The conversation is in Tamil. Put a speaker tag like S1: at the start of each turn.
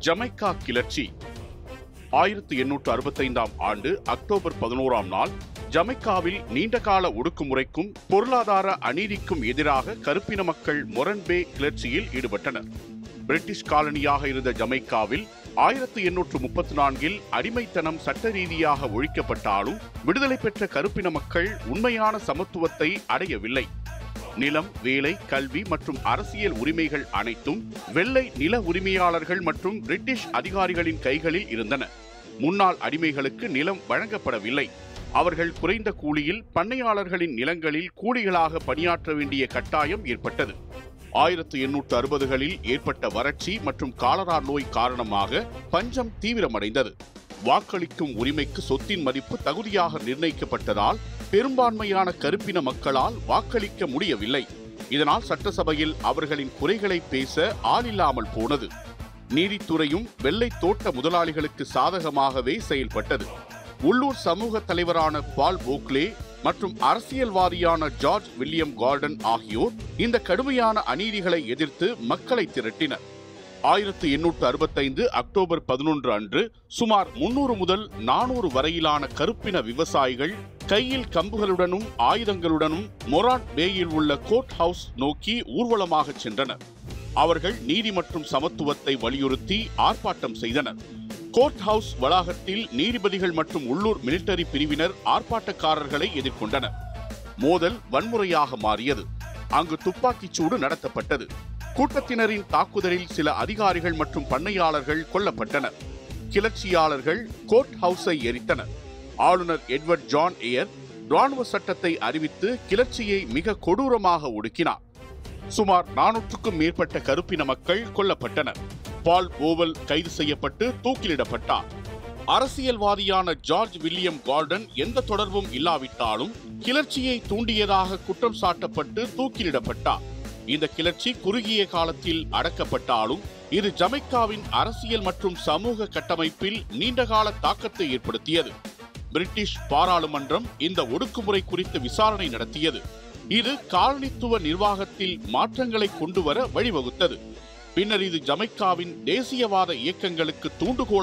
S1: ஜமைக்கா கிளர்ச்சி 1865ஆம் ஆண்டு அக்டோபர் 11ஆம் நாள் ஜமைக்காவில் நீண்டகால ஒடுக்குமுறைக்கும் பொருளாதார அநீதிக்கும் எதிராக கருப்பின மக்கள் மொரன்பே கிளர்ச்சியில் ஈடுபட்டனர். பிரிட்டிஷ் காலனியாக இருந்த ஜமைக்காவில் 1834இல் அடிமைத்தனம் சட்ட ரீதியாக ஒழிக்கப்பட்டாலும் விடுதலை பெற்ற கருப்பின மக்கள் உண்மையான சமத்துவத்தை அடையவில்லை. நிலம், வேலை, கல்வி மற்றும் அரசியல் உரிமைகள் அனைத்தும் வெள்ளை நில உரிமையாளர்கள் மற்றும் பிரிட்டிஷ் அதிகாரிகளின் கைகளில் இருந்தன. முன்னாள் அடிமைகளுக்கு நிலம் வழங்கப்படவில்லை. அவர்கள் குறைந்த கூலியில் பண்ணையாளர்களின் நிலங்களில் கூலிகளாக பணியாற்ற வேண்டிய கட்டாயம் ஏற்பட்டது. 1860களில் ஏற்பட்ட வறட்சி மற்றும் காலரா நோய் காரணமாக பஞ்சம் தீவிரமடைந்தது. வாக்களிக்கும் உரிமைக்கு சொத்தின் மதிப்பு தகுதியாக நிர்ணயிக்கப்பட்டதால் பெரும்பான்மையான கருப்பின மக்களால் வாக்களிக்க முடியவில்லை. இதனால் சட்டசபையில் அவர்களின் குறைகளை பேச ஆளில்லாமல் போனது. நீதித்துறையும் வெள்ளை தோட்ட முதலாளிகளுக்கு சாதகமாகவே செயல்பட்டது. உள்ளூர் சமூக தலைவரான பால் போக்லே மற்றும் அரசியல்வாதியான ஜார்ஜ் வில்லியம் கார்டன் ஆகியோர் இந்த கடுமையான அநீதிகளை எதிர்த்து மக்களை திரட்டினர். 1865 அக்டோபர் 11 அன்று சுமார் 300 முதல் 400 வரையிலான கருப்பின விவசாயிகள் கையில் கம்புகளுடனும் ஆயுதங்களுடனும் மொரான் பேயில் உள்ள கோர்ட் ஹவுஸ் நோக்கி ஊர்வலமாக சென்றனர். அவர்கள் நீதி மற்றும் சமத்துவத்தை வலியுறுத்தி ஆர்ப்பாட்டம் செய்தனர். கோர்ட் ஹவுஸ் வளாகத்தில் நீதிபதிகள் மற்றும் உள்ளூர் மிலிட்டரி பிரிவினர் ஆர்ப்பாட்டக்காரர்களை எதிர்கொண்டனர். மோதல் வன்முறையாக மாறியது. அங்கு துப்பாக்கிச் சூடு நடத்தப்பட்டது. கூட்டத்தினரின் தாக்குதலில் சில அதிகாரிகள் மற்றும் பண்ணையாளர்கள் கொல்லப்பட்டனர். கிளர்ச்சியாளர்கள் கோர்ட் ஹவுஸை எரித்தனர். ஆளுநர் எட்வர்ட் ஜான் ஏயர் ராணுவ சட்டத்தை அறிவித்து கிளர்ச்சியை மிக கொடூரமாக ஒடுக்கினார். சுமார் 400க்கும் மேற்பட்ட கருப்பின மக்கள் கொல்லப்பட்டனர். பால் போவல் கைது செய்யப்பட்டு தூக்கிலிடப்பட்டார். அரசியல்வாதியான ஜார்ஜ் வில்லியம் கார்டன் எந்த தொடர்பும் இல்லாவிட்டாலும் கிளர்ச்சியை தூண்டியதாக குற்றம் சாட்டப்பட்டு தூக்கிலிடப்பட்டார். இந்த கிளர்ச்சி குறுகிய காலத்தில் அடக்கப்பட்டாலும் இது ஜமைக்காவின் அரசியல் மற்றும் சமூக கட்டமைப்பில் நீண்டகால தாக்கத்தை ஏற்படுத்தியது. பிரிட்டிஷ் பாராளுமன்றம் இந்த ஒடுக்குமுறை குறித்து விசாரணை நடத்தியது. இது காலனித்துவ நிர்வாகத்தில் மாற்றங்களை கொண்டுவர வழிவகுத்தது. பின்னர் இது ஜமைக்காவின் தேசியவாத இயக்கங்களுக்கு தூண்டுகோல்